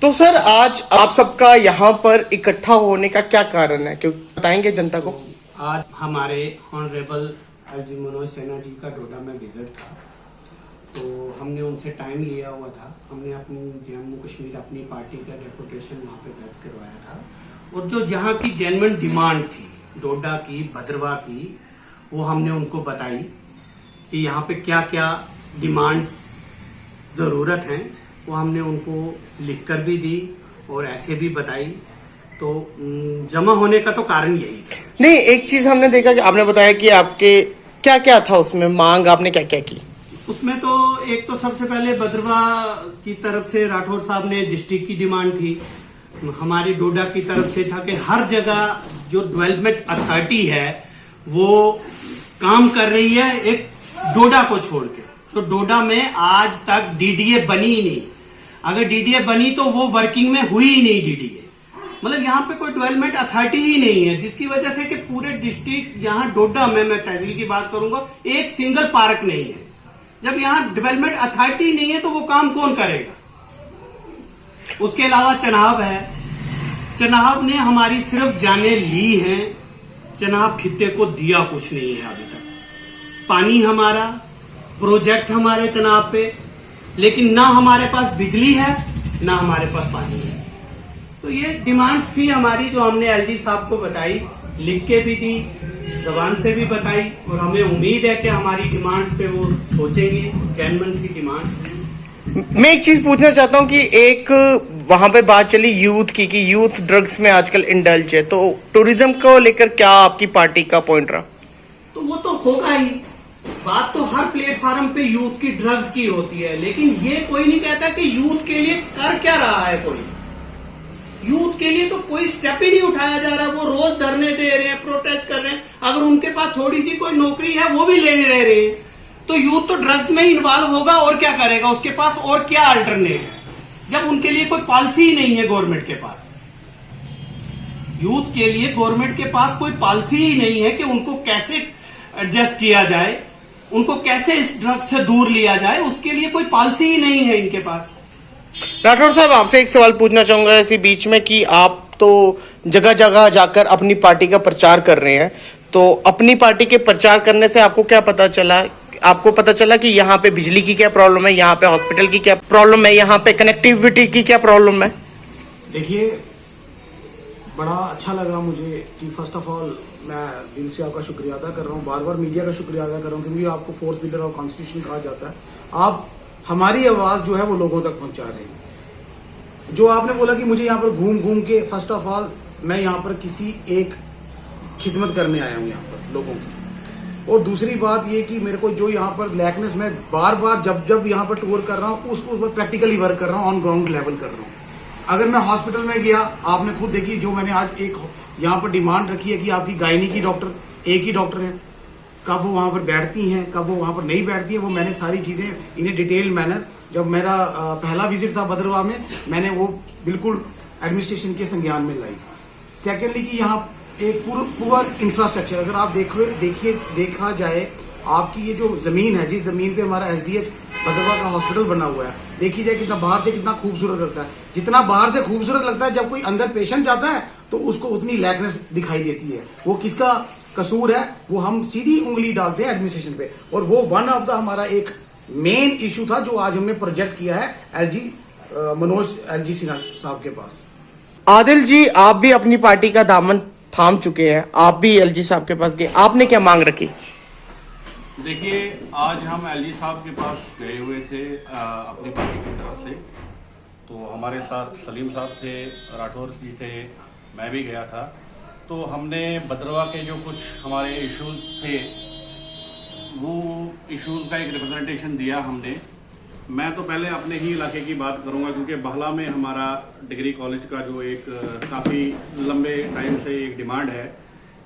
तो सर आज आप सबका यहाँ पर इकट्ठा होने का क्या कारण है, क्यों बताएंगे जनता को? आज हमारे ऑनरेबल एलजी मनोज सिन्हा जी का डोडा में विजिट था, तो हमने उनसे टाइम लिया हुआ था। हमने अपनी जम्मू कश्मीर अपनी पार्टी का डेपुटेशन वहाँ पे दर्ज करवाया था और जो यहाँ की जेन्युइन डिमांड थी डोडा की, भद्रवा की, वो हमने उनको बताई कि यहाँ पे क्या क्या डिमांड्स ज़रूरत हैं। वो हमने उनको लिख कर भी दी और ऐसे भी बताई। तो जमा होने का तो कारण यही था। नहीं, एक चीज हमने देखा कि आपने बताया कि आपके क्या क्या था उसमें मांग, आपने क्या क्या की उसमें? तो एक तो सबसे पहले भद्रवा की तरफ से राठौर साहब ने डिस्ट्रिक्ट की डिमांड थी, हमारी डोडा की तरफ से था कि हर जगह जो डेवलपमेंट अथॉरिटी है वो काम कर रही है एक डोडा को छोड़ के। तो डोडा में आज तक डीडीए बनी ही नहीं, अगर डीडीए बनी तो वो वर्किंग में हुई ही नहीं डीडीए। मतलब यहाँ पे कोई डेवलपमेंट अथॉरिटी ही नहीं है, जिसकी वजह से कि पूरे डिस्ट्रिक्ट यहाँ डोडा में, मैं तहसील की बात करूंगा, एक सिंगल पार्क नहीं है। जब यहाँ डेवलपमेंट अथॉरिटी नहीं है तो वो काम कौन करेगा? उसके अलावा चनाब है, चनाब ने हमारी सिर्फ जाने ली हैं, चनाब खित्ते को दिया कुछ नहीं है अभी तक। पानी हमारा, प्रोजेक्ट हमारे चनाब पे, लेकिन ना हमारे पास बिजली है ना हमारे पास पानी है। तो ये डिमांड्स थी हमारी जो हमने एलजी साहब को बताई, लिख के भी दी, जबान से भी बताई, और हमें उम्मीद है कि हमारी डिमांड्स पे वो सोचेंगे। जेन्युइन सी डिमांड्स हैं। मैं एक चीज पूछना चाहता हूँ कि एक वहां पे बात चली यूथ की कि यूथ ड्रग्स में आजकल इंडल्ज है, तो टूरिज्म को लेकर क्या आपकी पार्टी का पॉइंट रहा? तो वो तो होगा ही, बात तो हर प्लेटफॉर्म पे यूथ की ड्रग्स की होती है, लेकिन ये कोई नहीं कहता कि यूथ के लिए कर क्या रहा है कोई। यूथ के लिए तो कोई स्टेप ही नहीं उठाया जा रहा। वो रोज धरने दे रहे हैं, प्रोटेस्ट कर रहे हैं, अगर उनके पास थोड़ी सी कोई नौकरी है वो भी लेने रह रहे हैं। तो यूथ तो ड्रग्स में ही इन्वॉल्व होगा और क्या करेगा? उसके पास और क्या अल्टरनेट है जब उनके लिए कोई पॉलिसी ही नहीं है गवर्नमेंट के पास? यूथ के लिए गवर्नमेंट के पास कोई पॉलिसी ही नहीं है कि उनको कैसे एडजस्ट किया जाए, उनको कैसे इस ड्रग्स से दूर लिया जाए, उसके लिए कोई पॉलिसी ही नहीं है इनके पास। राठौर साहब, आपसे एक सवाल पूछना चाहूंगा इसी बीच में कि आप तो जगह जगह जाकर अपनी पार्टी का प्रचार कर रहे हैं, तो अपनी पार्टी के प्रचार करने से आपको क्या पता चला? आपको पता चला कि यहाँ पे बिजली की क्या प्रॉब्लम है, यहाँ पे हॉस्पिटल की क्या प्रॉब्लम है, यहाँ पे कनेक्टिविटी की क्या प्रॉब्लम है? देखिए, बड़ा अच्छा लगा मुझे कि फर्स्ट ऑफ ऑल मैं दिल से आपका शुक्रिया अदा कर रहा हूँ, बार बार मीडिया का शुक्रिया अदा कर रहा हूँ, क्योंकि आपको फोर्थ पिलर ऑफ कॉन्स्टिट्यूशन कहा जाता है। आप हमारी आवाज़ जो है वो लोगों तक पहुँचा रहे हैं। जो आपने बोला कि मुझे यहाँ पर घूम घूम के, फर्स्ट ऑफ ऑल मैं यहाँ पर किसी एक खिदमत करने आया हूँ यहाँ पर लोगों की, और दूसरी बात ये कि मेरे को जो यहाँ पर ब्लैकनेस, मैं बार बार जब जब यहाँ पर टूर कर रहा हूँ उसको ऊपर प्रैक्टिकली वर्क कर रहा हूँ, ऑन ग्राउंड लेवल कर रहा हूँ। अगर मैं हॉस्पिटल में गया, आपने खुद देखी, जो मैंने आज एक यहाँ पर डिमांड रखी है कि आपकी गायनी की डॉक्टर एक ही डॉक्टर है, कब वो वहाँ पर बैठती हैं, कब वो वहाँ पर नहीं बैठती हैं, वो मैंने सारी चीज़ें इन्हें डिटेल मैनर, जब मेरा पहला विजिट था भद्रवा में, मैंने वो बिल्कुल एडमिनिस्ट्रेशन के संज्ञान में लाई। सेकेंडली कि यहाँ एक पुअर इंफ्रास्ट्रक्चर, अगर आप देखा जाए, आपकी ये जो जमीन है, जिस जमीन पे हमारा एसडीएच भद्रवा का हॉस्पिटल बना हुआ है, देखी जाए कितना बाहर से कितना खूबसूरत लगता है। जितना बाहर से खूबसूरत लगता है, जब कोई अंदर पेशेंट जाता है तो उसको उतनी लैकनेस दिखाई देती है। वो किसका कसूर है? वो हम सीधी उंगली डालते हैं एडमिनिस्ट्रेशन पे, और वो वन ऑफ द हमारा एक मेन इशू था जो आज हमने प्रोजेक्ट किया है एलजी मनोज एलजी सिन्हा साहब के पास। आदिल जी, आप भी अपनी पार्टी का दामन थाम चुके हैं, आप भी एलजी साहब के पास गए, आपने क्या मांग रखी? देखिए, आज हम एलजी साहब के पास गए हुए थे अपनी पार्टी की तरफ से। तो हमारे साथ सलीम साहब थे, राठौर जी थे, मैं भी गया था। तो हमने भद्रवा के जो कुछ हमारे इश्यूज थे, वो इश्यूज का एक रिप्रेजेंटेशन दिया हमने। मैं तो पहले अपने ही इलाके की बात करूंगा, क्योंकि बहला में हमारा डिग्री कॉलेज का जो एक काफ़ी लंबे टाइम से एक डिमांड है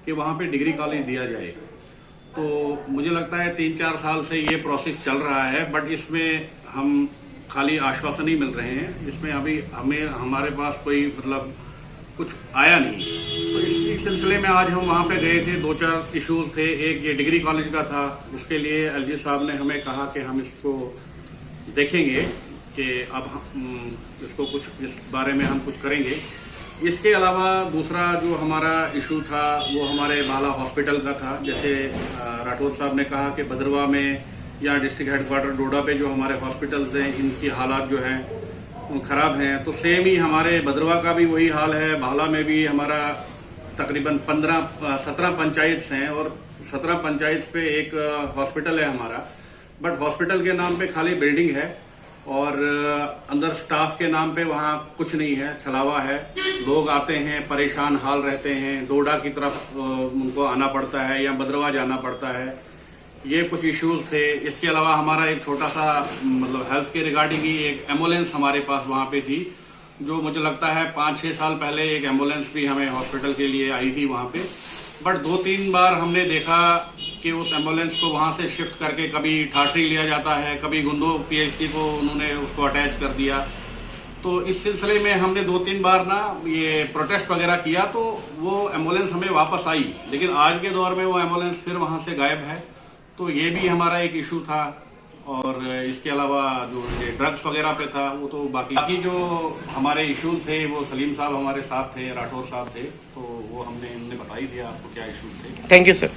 कि वहाँ पे डिग्री कॉलेज दिया जाए। तो मुझे लगता है 3-4 साल से ये प्रोसेस चल रहा है, बट इसमें हम खाली आश्वासन ही मिल रहे हैं। इसमें अभी हमारे पास कोई मतलब कुछ आया नहीं। तो इस सिलसिले में आज हम वहाँ पे गए थे। 2-4 इश्यूज थे। एक ये डिग्री कॉलेज का था, उसके लिए एलजी साहब ने हमें कहा कि हम इसको देखेंगे कि अब इसको कुछ इस बारे में हम कुछ करेंगे। इसके अलावा दूसरा जो हमारा इशू था वो हमारे बाला हॉस्पिटल का था। जैसे राठौर साहब ने कहा कि भद्रवा में या डिस्ट्रिक्ट हेडक्वार्टर डोडा पे जो हमारे हॉस्पिटल्स हैं इनकी हालात जो हैं वो ख़राब हैं, तो सेम ही हमारे भद्रवा का भी वही हाल है। बाला में भी हमारा तकरीबन 17 पंचायत हैं और 17 पंचायत पे एक हॉस्पिटल है हमारा, बट हॉस्पिटल के नाम पे खाली बिल्डिंग है और अंदर स्टाफ के नाम पे वहाँ कुछ नहीं है, छलावा है। लोग आते हैं, परेशान हाल रहते हैं, डोडा की तरफ उनको आना पड़ता है या भद्रवा जाना पड़ता है। ये कुछ इश्यूज थे। इसके अलावा हमारा एक छोटा सा मतलब हेल्थ के रिगार्डिंग ही एक एम्बुलेंस हमारे पास वहाँ पे थी, जो मुझे लगता है 5-6 साल पहले एक एम्बुलेंस भी हमें हॉस्पिटल के लिए आई थी वहाँ पे, बट 2-3 बार हमने देखा कि उस एम्बुलेंस को वहाँ से शिफ्ट करके कभी ठाठरी लिया जाता है, कभी गुंदो पीएचसी को उन्होंने उसको अटैच कर दिया। तो इस सिलसिले में हमने 2-3 बार ना ये प्रोटेस्ट वगैरह किया, तो वो एम्बुलेंस हमें वापस आई, लेकिन आज के दौर में वो एम्बुलेंस फिर वहाँ से गायब है। तो ये भी हमारा एक इशू था। और इसके अलावा जो ये ड्रग्स वगैरह पे था वो तो बाकी जो हमारे इश्यूज थे वो सलीम साहब हमारे साथ थे, राठौर साहब थे, तो वो हमने बता ही दिया आपको क्या इश्यूज थे। Thank you sir.